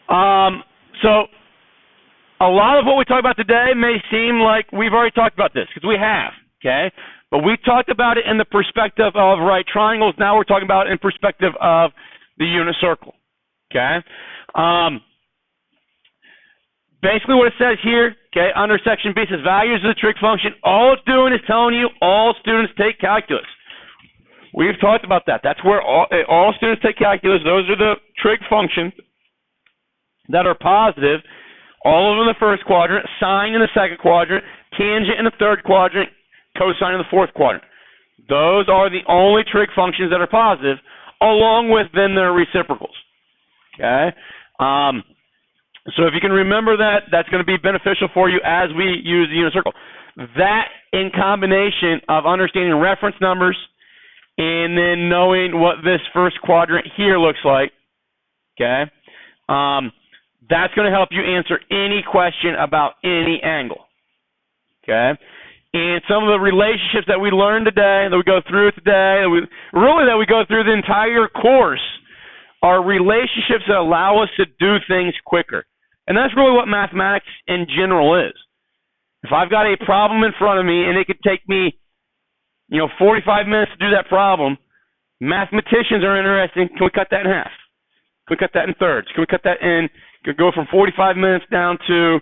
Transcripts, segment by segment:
So a lot of what we talk about today may seem like we've already talked about this, because we have, okay? But we talked about it in the perspective of right triangles. Now we're talking about it in perspective of the unit circle, okay? Basically what it says here, okay, under section B, says values of the trig function. All it's doing is telling you all students take calculus. We've talked about that. That's where all students take calculus. Those are the trig functions that are positive. All of them in the first quadrant, sine in the second quadrant, tangent in the third quadrant, cosine in the fourth quadrant. Those are the only trig functions that are positive, along with then their reciprocals. Okay? So if you can remember that, that's going to be beneficial for you as we use the unit circle. That in combination of understanding reference numbers and then knowing what this first quadrant here looks like, okay, that's going to help you answer any question about any angle, okay? And some of the relationships that we learned today, that we go through today, that we go through the entire course, are relationships that allow us to do things quicker. And that's really what mathematics in general is. If I've got a problem in front of me and it could take me, 45 minutes to do that problem, mathematicians are interested. Can we cut that in half? Can we cut that in thirds? Can we cut that in? Can go from 45 minutes down to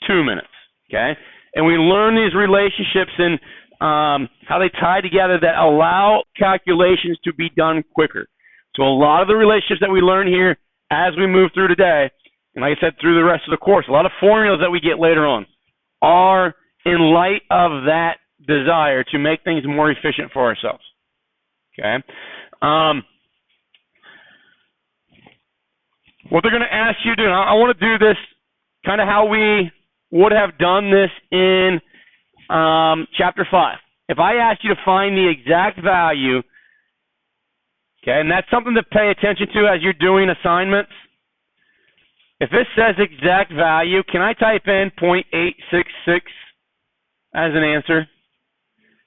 2 minutes, okay? And we learn these relationships and how they tie together that allow calculations to be done quicker. So a lot of the relationships that we learn here as we move through today, and like I said, through the rest of the course, a lot of formulas that we get later on are in light of that desire to make things more efficient for ourselves, okay? What they're going to ask you to do, and I want to do this kind of how we would have done this in Chapter 5. If I asked you to find the exact value, okay, and that's something to pay attention to as you're doing assignments. If it says exact value, can I type in 0.866 as an answer?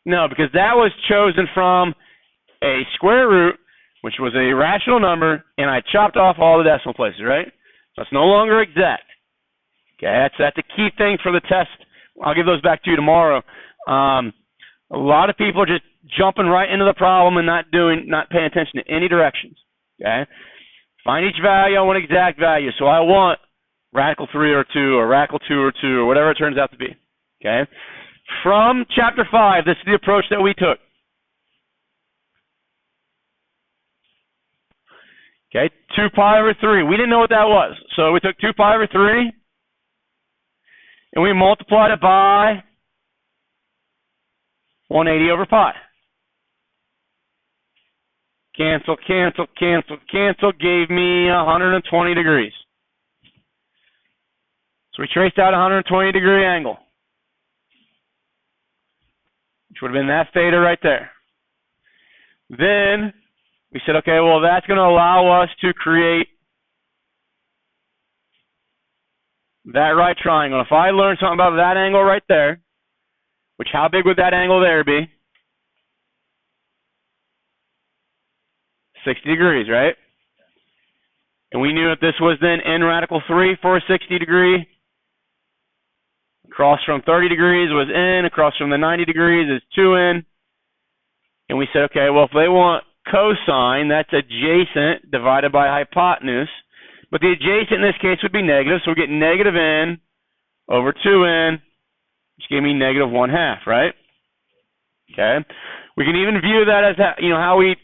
No, because that was chosen from a square root, which was a rational number, and I chopped off all the decimal places, right? So it's no longer exact. Okay, that's a key thing for the test. I'll give those back to you tomorrow. A lot of people are just jumping right into the problem and not paying attention to any directions. Okay, find each value. I want exact value, so I want radical 3 or 2 or radical 2 or 2 or whatever it turns out to be. Okay, from Chapter 5, this is the approach that we took. Okay, 2 pi over 3. We didn't know what that was, so we took 2 pi over 3, and we multiplied it by 180 over pi. Cancel, cancel, cancel, cancel, gave me 120 degrees. So we traced out a 120-degree angle, which would have been that theta right there. Then we said, okay, well, that's going to allow us to create that right triangle. If I learn something about that angle right there, which how big would that angle there be? 60 degrees, right? And we knew that this was then n radical 3 for a 60 degree. Across from 30 degrees was n. Across from the 90 degrees is 2n. And we said, okay, well, if they want cosine, that's adjacent divided by hypotenuse. But the adjacent in this case would be negative, so we get negative n over 2n, which gave me negative 1/2, right? Okay. We can even view that as how we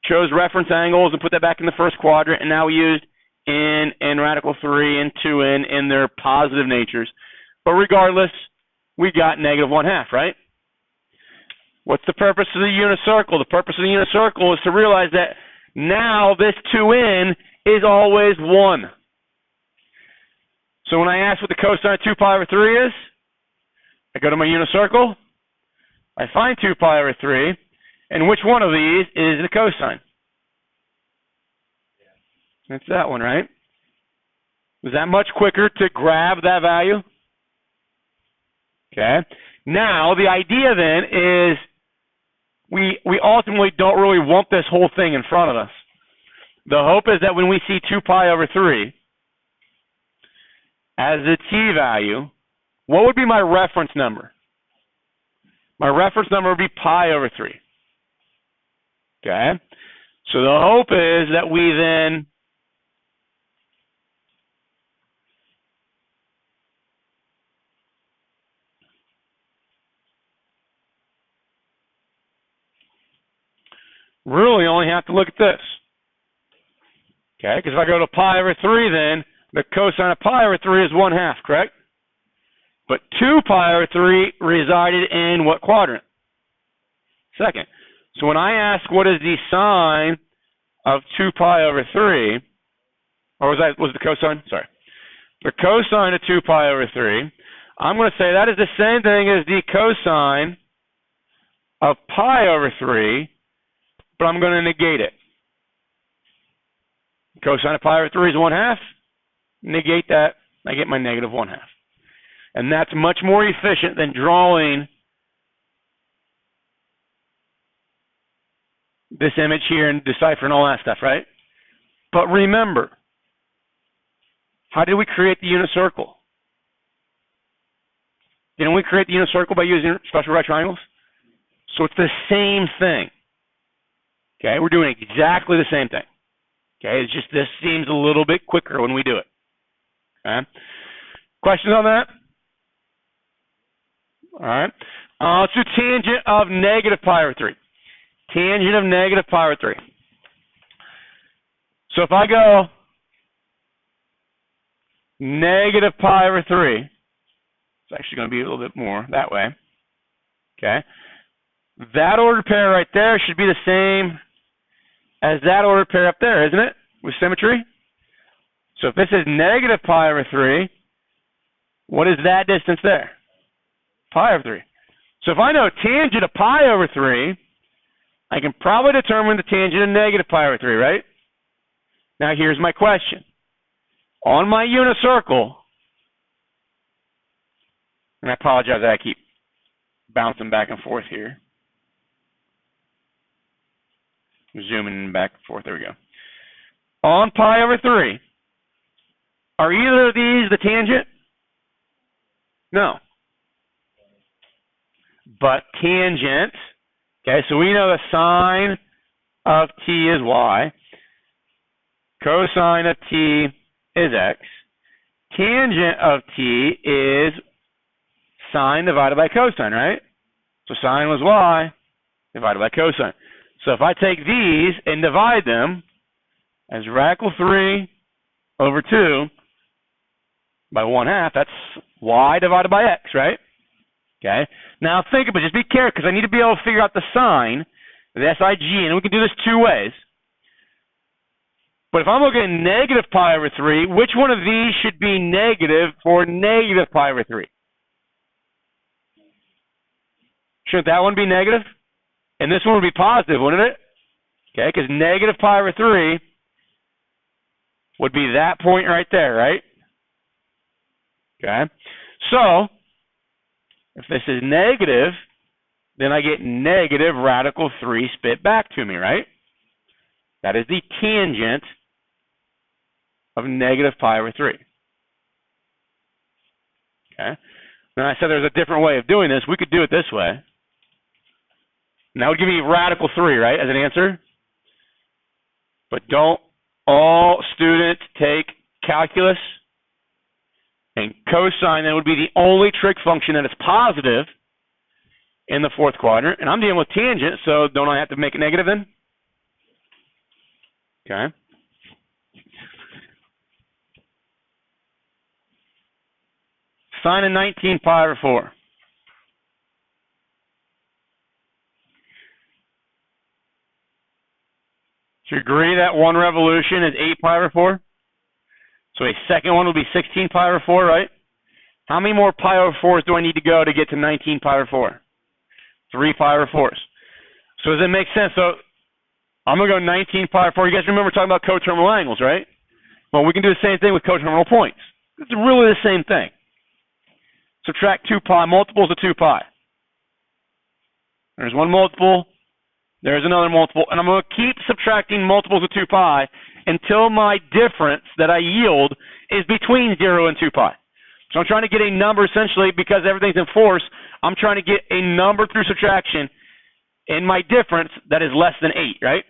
chose reference angles and put that back in the first quadrant, and now we used n radical 3 and 2n in their positive natures. But regardless, we got negative 1/2, right? What's the purpose of the unit circle? The purpose of the unit circle is to realize that now this 2n is always 1. So when I ask what the cosine of 2 pi over 3 is, I go to my unit circle, I find 2 pi over 3, and which one of these is the cosine? That's that one, right? Was that much quicker to grab that value? Okay. Now, the idea then is we ultimately don't really want this whole thing in front of us. The hope is that when we see 2 pi over 3, as the t value, what would be my reference number? My reference number would be pi over 3. Okay? So the hope is that we then really only have to look at this. Okay? Because if I go to pi over 3, then the cosine of pi over 3 is 1/2, correct? But 2 pi over 3 resided in what quadrant? Second. So when I ask what is the sine of 2 pi over 3, or was the cosine? Sorry. The cosine of 2 pi over 3, I'm going to say that is the same thing as the cosine of pi over 3, but I'm going to negate it. Cosine of pi over 3 is 1/2. Negate that, I get my negative 1/2. And that's much more efficient than drawing this image here and deciphering all that stuff, right? But remember, how did we create the unit circle? Didn't we create the unit circle by using special right triangles? So it's the same thing. Okay, we're doing exactly the same thing. Okay, it's just this seems a little bit quicker when we do it. Okay, questions on that? All right. Let's do tangent of negative pi over 3. Tangent of negative pi over 3. So if I go negative pi over 3, it's actually going to be a little bit more that way. Okay. That ordered pair right there should be the same as that ordered pair up there, isn't it? With symmetry. So if this is negative pi over 3, what is that distance there? Pi over 3. So if I know tangent of pi over 3, I can probably determine the tangent of negative pi over 3, right? Now here's my question. On my unit circle, and I apologize that I keep bouncing back and forth here. Zooming back and forth, there we go. On pi over 3, are either of these the tangent? No. But tangent, okay, so we know the sine of t is y, cosine of t is x, tangent of t is sine divided by cosine, right? So sine was y divided by cosine. So if I take these and divide them as radical 3 over 2 by 1/2, that's y divided by x, right? Okay. Now think about it. Just be careful because I need to be able to figure out the sine, the SIG, and we can do this 2 ways. But if I'm looking at negative pi over 3, which one of these should be negative for negative pi over 3? Shouldn't that one be negative? And this one would be positive, wouldn't it? Okay, because negative pi over 3 would be that point right there, right? Okay. So if this is negative, then I get negative radical 3 spit back to me, right? That is the tangent of negative pi over 3. Okay. Now I said there's a different way of doing this. We could do it this way. And that would give me radical 3, right, as an answer? But don't all students take calculus? And cosine, that would be the only trig function that is positive in the 4th quadrant. And I'm dealing with tangent, so don't I have to make it negative then? Okay. Sine of 19 pi over 4. Do you agree that one revolution is 8 pi over 4? So a second one will be 16 pi over 4, right? How many more pi over 4s do I need to go to get to 19 pi over 4? 3 pi over 4s. So does it make sense? So I'm going to go 19 pi over 4. You guys remember talking about coterminal angles, right? Well, we can do the same thing with coterminal points. It's really the same thing. Subtract 2 pi, multiples of 2 pi. There's one multiple. There's another multiple. And I'm going to keep subtracting multiples of 2 pi until my difference that I yield is between 0 and 2 pi. So I'm trying to get a number essentially because everything's in force. I'm trying to get a number through subtraction in my difference that is less than 8, right?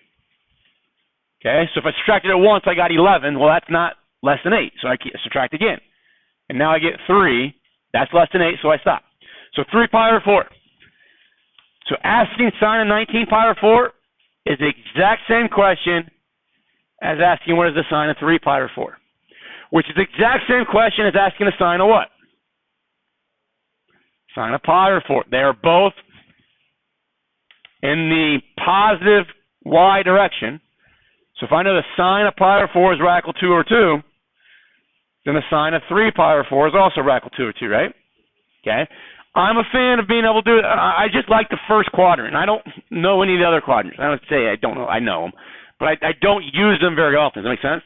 Okay, so if I subtracted it once, I got 11. Well, that's not less than 8, so I subtract again. And now I get 3. That's less than 8, so I stop. So 3 pi over 4. So asking sine of 19 pi over 4 is the exact same question as asking what is the sine of 3 pi over 4, which is the exact same question as asking the sine of what? Sine of pi over 4. They are both in the positive y direction. So if I know the sine of pi over 4 is radical 2 over 2, then the sine of 3 pi over 4 is also radical 2 over 2, right? Okay. I'm a fan of being able to do it. I just like the first quadrant. I don't know any of the other quadrants. I don't say I don't know. I know them. But I don't use them very often. Does that make sense?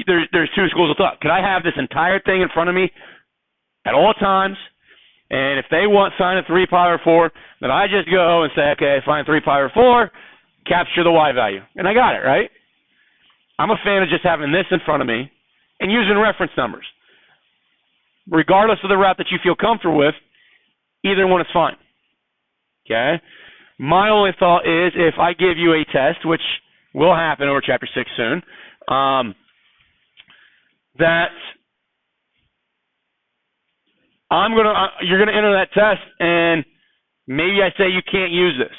There's two schools of thought. Could I have this entire thing in front of me at all times? And if they want sine of 3 pi over 4, then I just go and say, okay, find 3 pi over 4, capture the y value. And I got it, right? I'm a fan of just having this in front of me and using reference numbers. Regardless of the route that you feel comfortable with, either one is fine. Okay? My only thought is if I give you a test, which will happen over Chapter 6 soon, that you're gonna enter that test, and maybe I say you can't use this.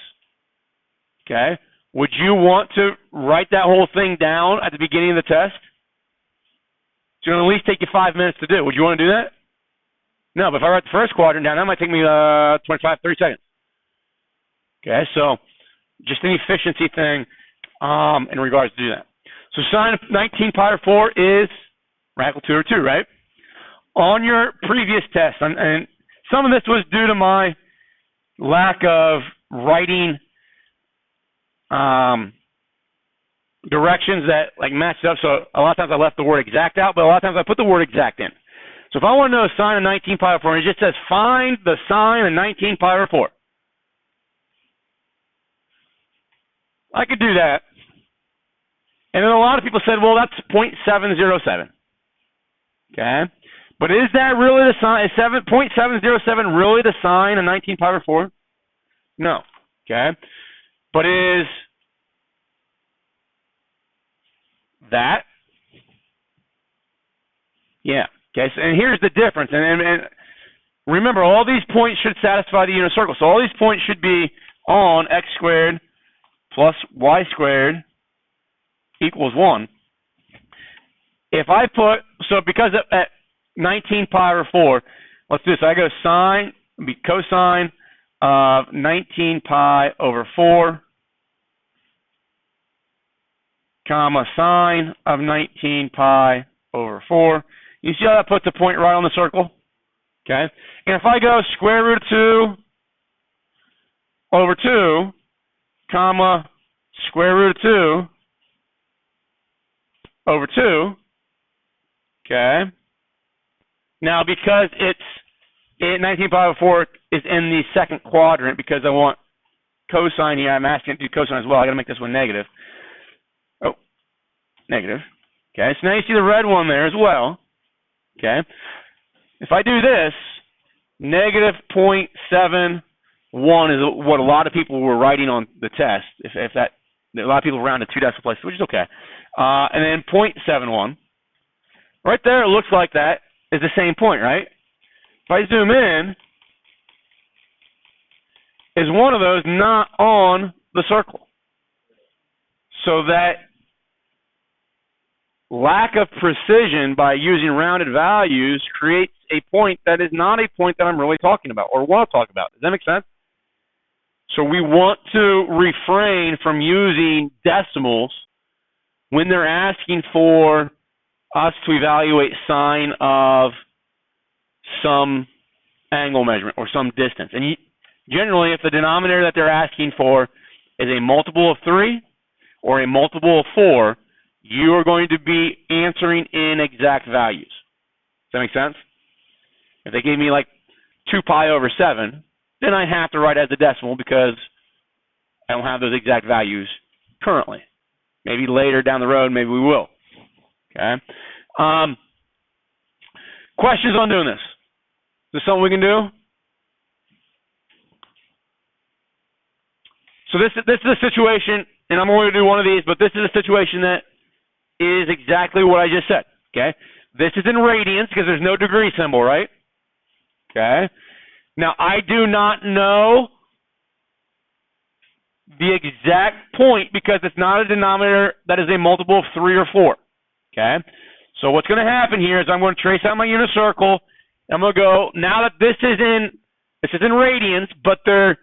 Okay? Would you want to write that whole thing down at the beginning of the test? It's going to at least take you 5 minutes to do. Would you want to do that? No, but if I write the first quadrant down, that might take me 25, 30 seconds. Okay, so just an efficiency thing in regards to do that. So sine of 19 pi over 4 is radical 2 over 2, right? On your previous test, and some of this was due to my lack of writing directions that like matched up. So a lot of times I left the word exact out, but a lot of times I put the word exact in. So if I want to know sine of 19 pi over 4, and it just says find the sine of 19 pi over 4, I could do that. And then a lot of people said, well, that's 0.707. Okay? But is that really the sine? Is 0.707 really the sine of 19 pi over 4? No. Okay? But is that? Yeah. Okay, so, and here's the difference. And remember, all these points should satisfy the unit circle. So all these points should be on x squared plus y squared equals 1. If I put, so because at 19 pi over 4, let's do this. I go sine, it'll be cosine of 19 pi over 4, comma, sine of 19 pi over 4. You see how that puts a point right on the circle? Okay. And if I go square root of 2 over 2, comma, square root of 2 over 2, okay. Now, because it's 19 pi over 4 is in the second quadrant, because I want cosine here, I'm asking it to do cosine as well. I got to make this one negative. Oh, negative. Okay, so now you see the red one there as well. Okay. If I do this, negative 0.71 is what a lot of people were writing on the test. If that, a lot of people rounded 2 decimal places, which is okay. And then 0.71. Right there, it looks like that is the same point, right? If I zoom in, is one of those not on the circle? So that lack of precision by using rounded values creates a point that is not a point that I'm really talking about or want to talk about. Does that make sense? So we want to refrain from using decimals when they're asking for us to evaluate sine of some angle measurement or some distance. And generally, if the denominator that they're asking for is a multiple of 3 or a multiple of 4, you are going to be answering in exact values. Does that make sense? If they gave me like 2 pi over 7, then I have to write as a decimal because I don't have those exact values currently. Maybe later down the road, maybe we will. Okay. Questions on doing this? Is this something we can do? So this is a situation, and I'm only going to do one of these, but this is a situation that is exactly what I just said, okay? This is in radians because there's no degree symbol, right? Okay? Now, I do not know the exact point because it's not a denominator that is a multiple of 3 or 4, okay? So what's going to happen here is I'm going to trace out my unit circle. I'm going to go, now that this is in radians, but they're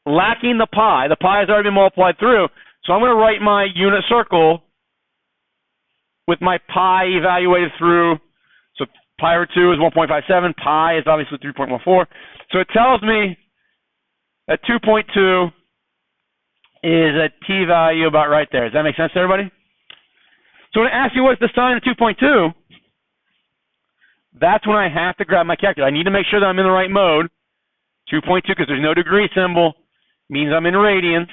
lacking the pi. The pi has already been multiplied through. So I'm going to write my unit circle with my pi evaluated through. So pi over 2 is 1.57. Pi is obviously 3.14. So it tells me that 2.2 is a t-value about right there. Does that make sense to everybody? So when it asks you what's the sign of 2.2, that's when I have to grab my calculator. I need to make sure that I'm in the right mode. 2.2, because there's no degree symbol, means I'm in radians.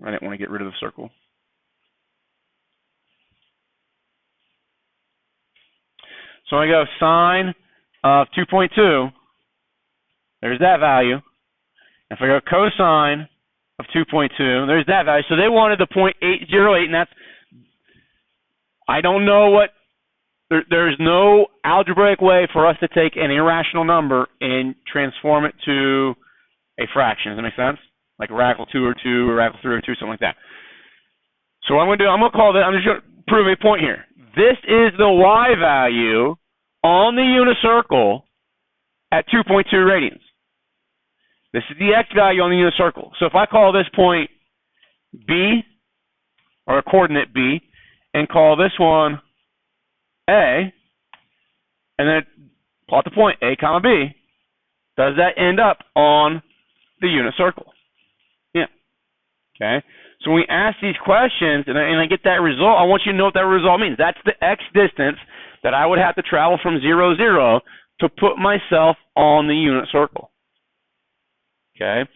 I didn't want to get rid of the circle. So I go sine of 2.2. There's that value. If I go cosine of 2.2, there's that value. So they wanted the 0.808, and that's, I don't know what, there's no algebraic way for us to take an irrational number and transform it to a fraction. Does that make sense? Like a radical 2 or 2, or radical 3 or 2, something like that. So what I'm going to do, I'm going to call that, I'm just going to prove a point here. This is the y value on the unit circle at 2.2 radians. This is the x value on the unit circle. So if I call this point B, or a coordinate B, and call this one A, and then plot the point A comma B, does that end up on the unit circle? Yeah. Okay. So when we ask these questions and I get that result, I want you to know what that result means. That's the x distance that I would have to travel from 0, 0 to put myself on the unit circle. Okay.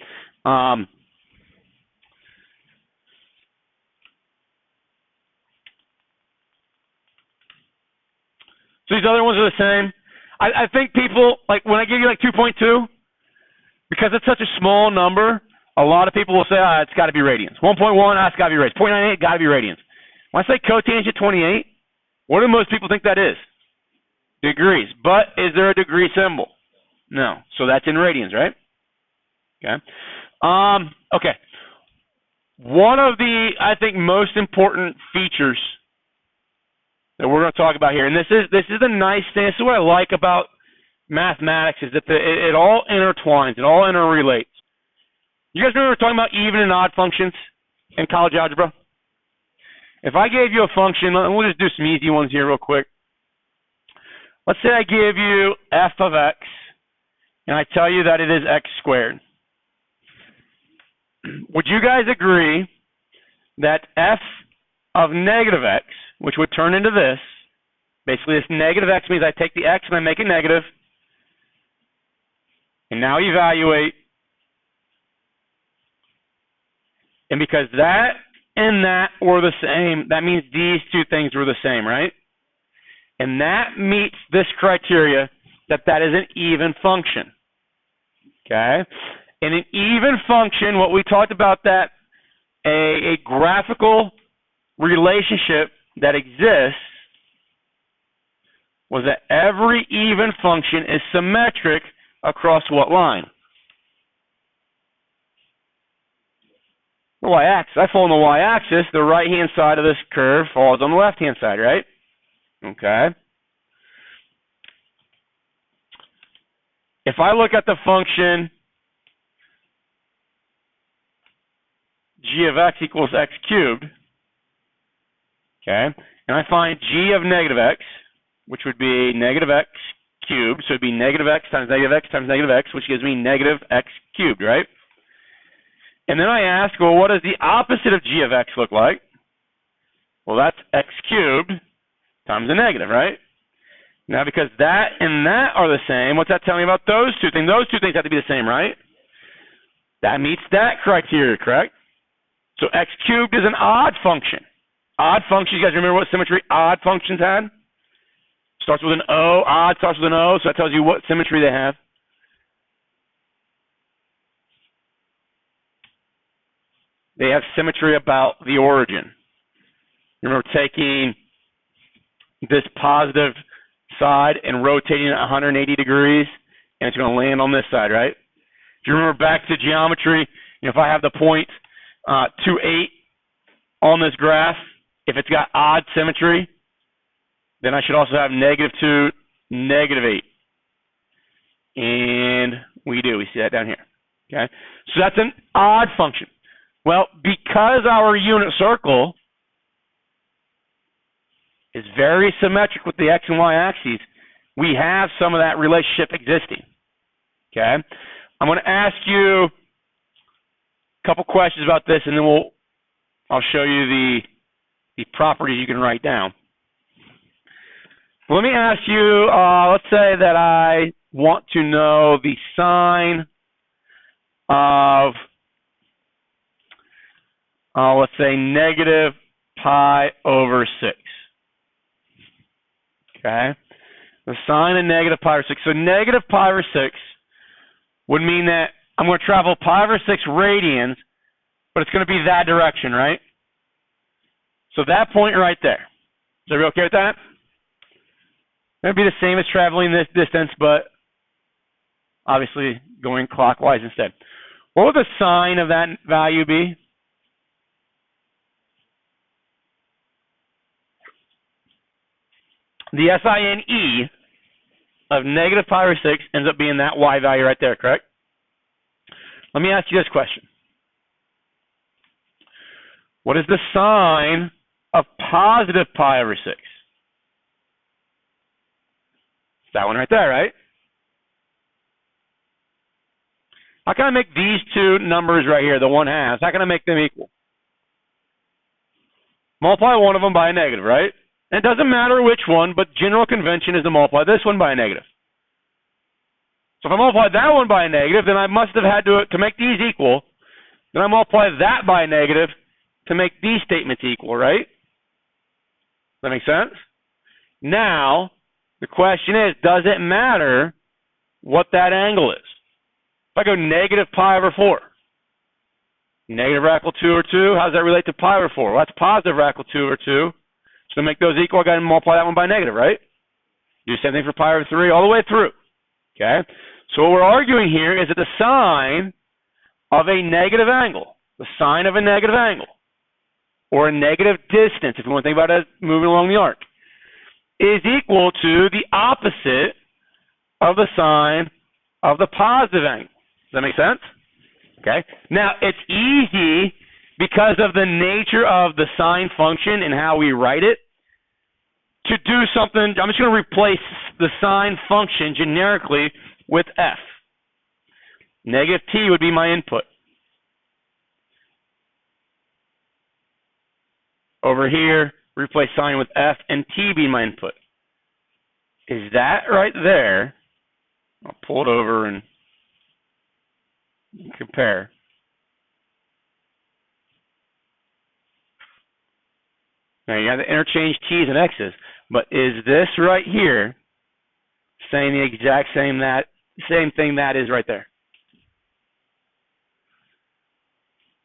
So these other ones are the same. I think people, like when I give you like 2.2, because it's such a small number, a lot of people will say, it's got to be radians. 1.1, it's got to be radians. 0.98, got to be radians. When I say cotangent 28, what do most people think that is? Degrees. But is there a degree symbol? No. So that's in radians, right? Okay. Okay. One of the, I think, most important features that we're going to talk about here, and this is the nice thing, this is what I like about mathematics, is that it all intertwines, it all interrelates. You guys remember talking about even and odd functions in college algebra? If I gave you a function, we'll just do some easy ones here real quick. Let's say I give you f of x, and I tell you that it is x squared. Would you guys agree that f of negative x, which would turn into this, basically this negative x means I take the x and I make it negative, and now evaluate, and because that and that were the same, that means these two things were the same, right? And that meets this criteria that is an even function. Okay? In an even function, what we talked about, that a graphical relationship that exists was that every even function is symmetric across what line? The y-axis. I fall on the y-axis. The right-hand side of this curve falls on the left-hand side, right? Okay. If I look at the function g of x equals x cubed, okay, and I find g of negative x, which would be negative x cubed, so it would be negative x times negative x times negative x, which gives me negative x cubed, right? And then I ask, well, what does the opposite of g of x look like? Well, that's x cubed times a negative, right? Now, because that and that are the same, what's that telling me about those two things? Those two things have to be the same, right? That meets that criteria, correct? So x cubed is an odd function. Odd functions, you guys remember what symmetry odd functions had? Starts with an O, odd starts with an O, so that tells you what symmetry they have. They have symmetry about the origin. Remember taking this positive side and rotating it 180 degrees, and it's going to land on this side, right? If you remember back to geometry, if I have the point 2, 8 on this graph, if it's got odd symmetry, then I should also have -2, -8. And we do. We see that down here. Okay? So that's an odd function. Well, because our unit circle is very symmetric with the x and y axes, we have some of that relationship existing. Okay? I'm going to ask you a couple questions about this, and then I'll show you the properties you can write down. Let me ask you, let's say that I want to know the sine of, let's say, -pi/6. Okay? The sine of -pi/6. So -pi/6 would mean that I'm going to travel pi/6 radians, but it's going to be that direction, right? So that point right there. Is everybody okay with that? It would be the same as traveling this distance, but obviously going clockwise instead. What would the sine of that value be? The sine of -pi/6 ends up being that y value right there, correct? Let me ask you this question. What is the sine of +pi/6? That one right there, right? How can I make these two numbers right here, the 1/2, how can I make them equal? Multiply one of them by a negative, right? And it doesn't matter which one, but general convention is to multiply this one by a negative. So if I multiply that one by a negative, then I must have had to make these equal. Then I multiply that by a negative to make these statements equal, right? Does that make sense? Now, the question is, does it matter what that angle is? If I go -pi/4, negative radical 2 over 2, how does that relate to pi/4? Well, that's positive radical 2 over 2. So to make those equal, I got to multiply that one by negative, right? Do the same thing for pi/3 all the way through. Okay? So what we're arguing here is that the sine of a negative angle, the sine of a negative angle, or a negative distance, if you want to think about it as moving along the arc, is equal to the opposite of the sine of the positive angle. Does that make sense? Okay. Now, it's easy because of the nature of the sine function and how we write it to do something. I'm just going to replace the sine function generically with f. -t would be my input. Over here, replace sine with f and t be my input. Is that right there? I'll pull it over and compare. Now you got to interchange t's and x's, but is this right here saying the exact same thing that is right there?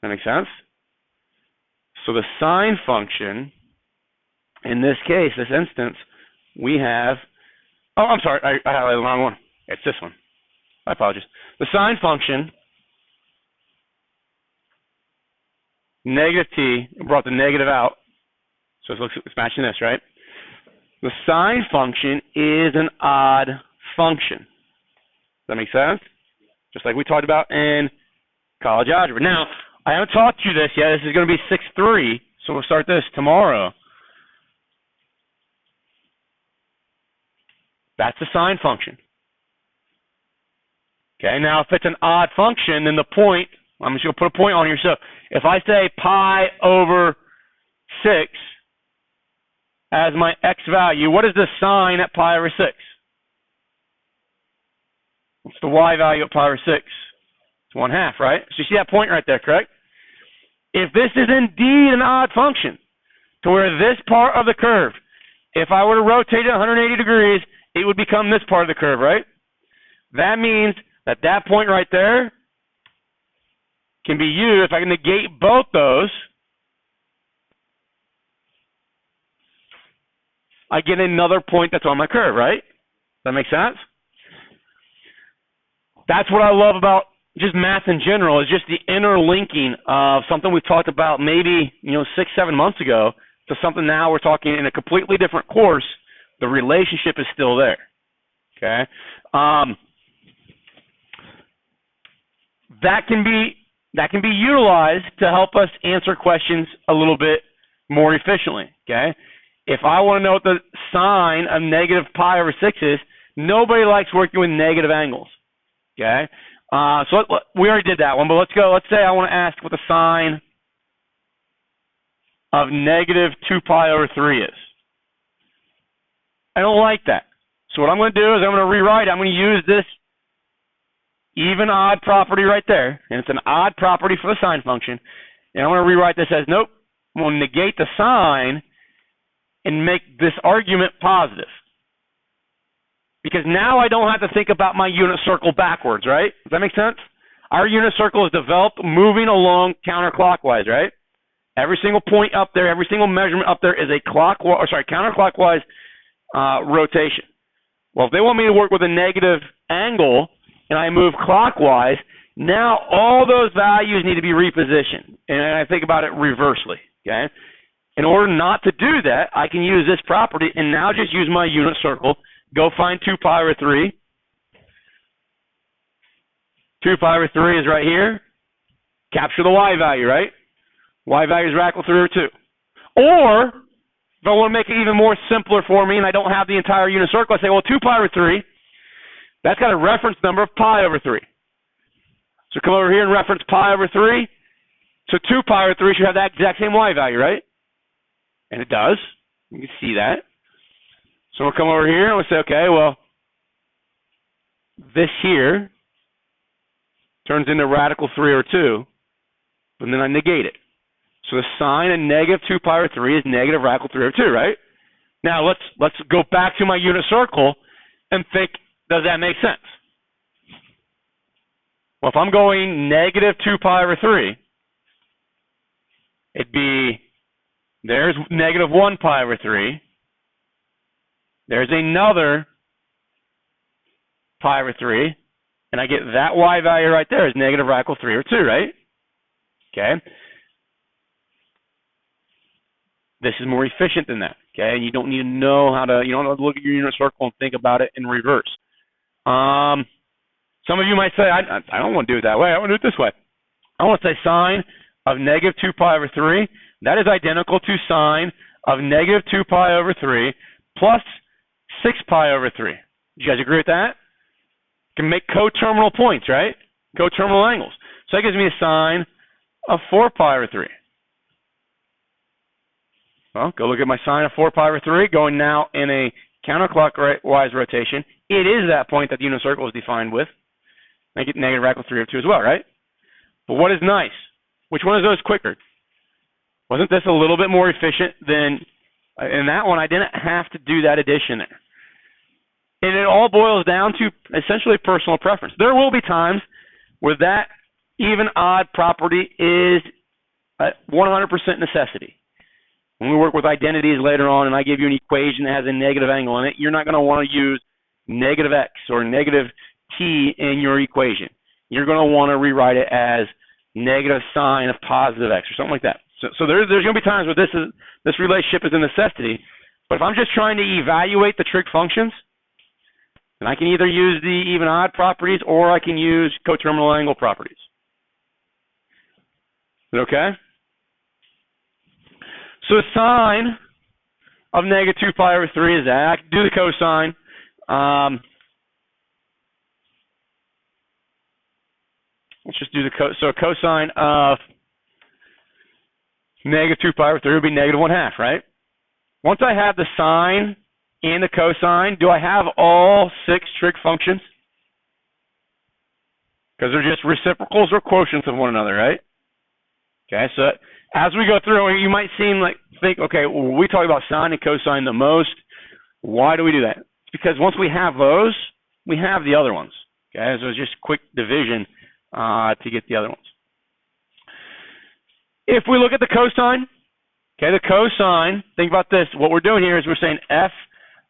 That make sense? So the sine function, in this case, this instance, we have, oh, I'm sorry, I highlighted the wrong one. It's this one. I apologize. The sine function, -t, brought the negative out, so it's matching this, right? The sine function is an odd function. Does that make sense? Just like we talked about in college algebra. Now, I haven't taught you this yet. This is going to be 6-3, so we'll start this tomorrow. That's the sine function. Okay, now if it's an odd function, then the point, I'm just going to put a point on here. So if I say pi/6 as my x value, what is the sine at pi/6? What's the y value at pi/6? It's 1/2, right? So you see that point right there, correct? If this is indeed an odd function, to where this part of the curve, if I were to rotate it 180 degrees, it would become this part of the curve, right? That means that that point right there can be used. If I can negate both those, I get another point that's on my curve, right? Does that make sense? That's what I love about just math in general, is just the interlinking of something we've talked about maybe 6-7 months ago to something now we're talking in a completely different course. The relationship is still there. Okay, that can be utilized to help us answer questions a little bit more efficiently. Okay, if I want to know what the sine of negative pi over 6 is, nobody likes working with negative angles. Okay, so we already did that one, but let's go. Let's say I want to ask what the sine of negative 2 pi over 3 is. I don't like that. So what I'm going to do is I'm going to rewrite it. I'm going to use this even odd property right there, and it's an odd property for the sine function, and I'm going to rewrite this as, nope, I'm going to negate the sine and make this argument positive. Because now I don't have to think about my unit circle backwards, right? Does that make sense? Our unit circle is developed moving along counterclockwise, right? Every single point up there, every single measurement up there is a counterclockwise rotation. Well, if they want me to work with a negative angle and I move clockwise, now all those values need to be repositioned. And I think about it reversely, okay? In order not to do that, I can use this property and now just use my unit circle. Go find 2 pi over 3. 2 pi over 3 is right here. Capture the y value, right? Y value is radical 3 over 2. Or, if I want to make it even more simpler for me and I don't have the entire unit circle, I say, well, 2 pi over 3, that's got a reference number of pi over 3. So come over here and reference pi over 3. So 2 pi over 3 should have that exact same y value, right? And it does. You can see that. So we'll come over here and we'll say, okay, well, this here turns into radical 3 over 2, and then I negate it. So the sine of negative 2 pi over 3 is negative radical 3 over 2, right? Now let's go back to my unit circle and think, does that make sense? Well, if I'm going negative 2 pi over 3, it'd be, there's negative 1 pi over 3. There's another pi over 3, and I get that y value right there is negative radical 3 over 2, right? Okay. This is more efficient than that, okay? And you don't need to know how to, you don't have to look at your unit circle and think about it in reverse. Some of you might say, I don't want to do it that way. I want to do it this way. I want to say sine of negative 2 pi over 3. That is identical to sine of negative 2 pi over 3 plus 6 pi over 3. You guys agree with that? Can make coterminal points, right? Coterminal angles. So that gives me a sine of 4 pi over 3. Well, go look at my sine of 4 pi over 3, going now in a counterclockwise rotation. It is that point that the unit circle is defined with. I get negative radical 3 over 2 as well, right? But what is nice? Which one of those quicker? Wasn't this a little bit more efficient than, in that one, I didn't have to do that addition there. And it all boils down to essentially personal preference. There will be times where that even odd property is a 100% necessity. When we work with identities later on and I give you an equation that has a negative angle in it, you're not going to want to use negative x or negative t in your equation. You're going to want to rewrite it as negative sine of positive x or something like that. So there's going to be times where this relationship is a necessity. But if I'm just trying to evaluate the trig functions, then I can either use the even odd properties or I can use coterminal angle properties. Is it okay? So the sine of negative 2 pi over 3 is that. I can do the cosine. Let's just do the cosine of negative 2 pi over 3 would be negative 1/2, right? Once I have the sine and the cosine, do I have all 6 trig functions? because they're just reciprocals or quotients of one another, right? Okay, so as we go through, you might think, okay, well, we talk about sine and cosine the most. Why do we do that? It's because once we have those, we have the other ones. Okay, so it's just quick division to get the other ones. If we look at the cosine, okay, the cosine, think about this. What we're doing here is we're saying f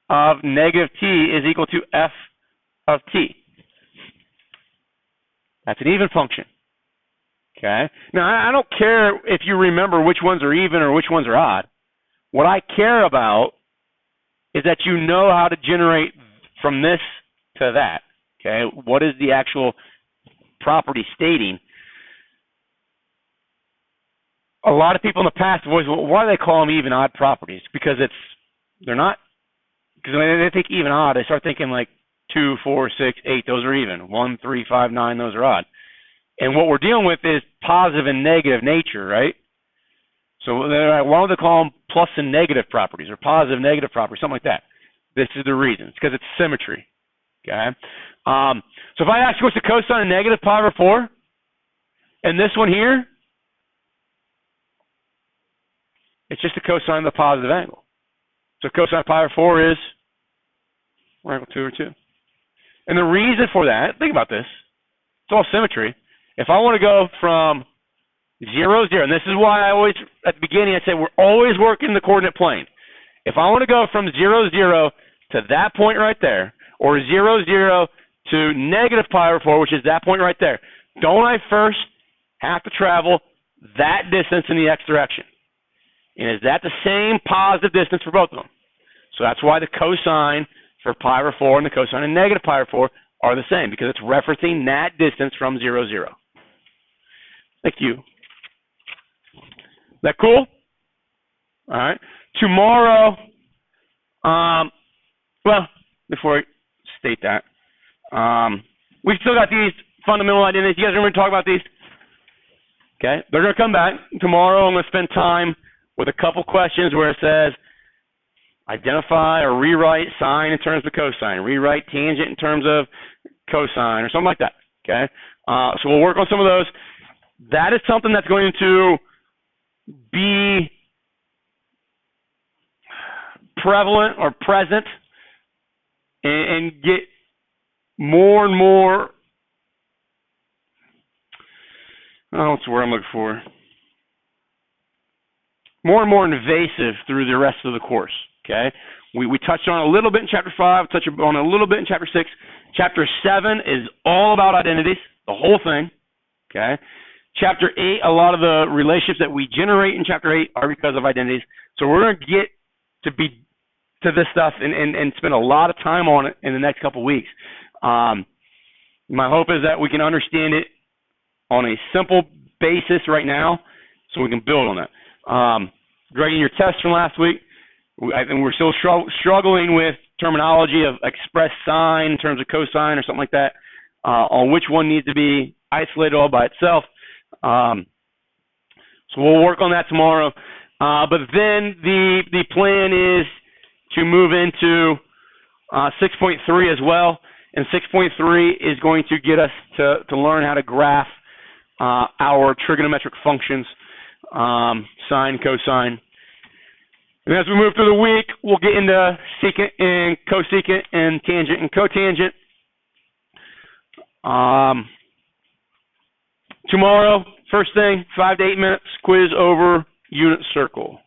of negative t is equal to f of t. That's an even function. Okay. Now, I don't care if you remember which ones are even or which ones are odd. What I care about is that you know how to generate from this to that. Okay. What is the actual property stating? A lot of people in the past have always, well, why do they call them even odd properties? Because they're not, because when they think even odd, they start thinking like 2, 4, 6, 8, those are even. 1, 3, 5, 9, those are odd. And what we're dealing with is positive and negative nature, right? So why don't they call them plus and negative properties or positive negative properties, something like that? This is the reason. It's because it's symmetry. Okay. So if I ask you what's the cosine of negative pi over 4, and this one here, it's just the cosine of the positive angle. So cosine of pi over 4 is 1 = 2 over 2. And the reason for that, think about this. It's all symmetry. If I want to go from 0, 0, and this is why I always, at the beginning, I say we're always working the coordinate plane. If I want to go from 0, 0 to that point right there, or 0, 0 to negative pi over 4, which is that point right there, don't I first have to travel that distance in the x direction? And is that the same positive distance for both of them? So that's why the cosine for pi over 4 and the cosine of negative pi over 4 are the same, because it's referencing that distance from 0, 0. Thank you. That cool? All right. Tomorrow, well, before I state that, we've still got these fundamental identities. You guys remember to talk about these? Okay. They're going to come back. Tomorrow I'm going to spend time with a couple questions where it says identify or rewrite sine in terms of cosine, rewrite tangent in terms of cosine, or something like that. Okay. So we'll work on some of those. That is something that's going to be prevalent or present and get more and more, what's the word I'm looking for? More and more invasive through the rest of the course. Okay, we touched on a little bit in chapter 5, touched on a little bit in chapter 6. Chapter 7 is all about identities, the whole thing. Okay. Chapter 8, a lot of the relationships that we generate in chapter 8 are because of identities. So we're going to get to this stuff and spend a lot of time on it in the next couple of weeks. My hope is that we can understand it on a simple basis right now so we can build on that. Grading your test from last week, I think we're still struggling with terminology of express sine in terms of cosine or something like that, on which one needs to be isolated all by itself. So we'll work on that tomorrow. But then the plan is to move into 6.3 as well. And 6.3 is going to get us to learn how to graph our trigonometric functions, sine, cosine. And as we move through the week, we'll get into secant and cosecant and tangent and cotangent. Tomorrow, first thing, 5 to 8 minutes, quiz over unit circle.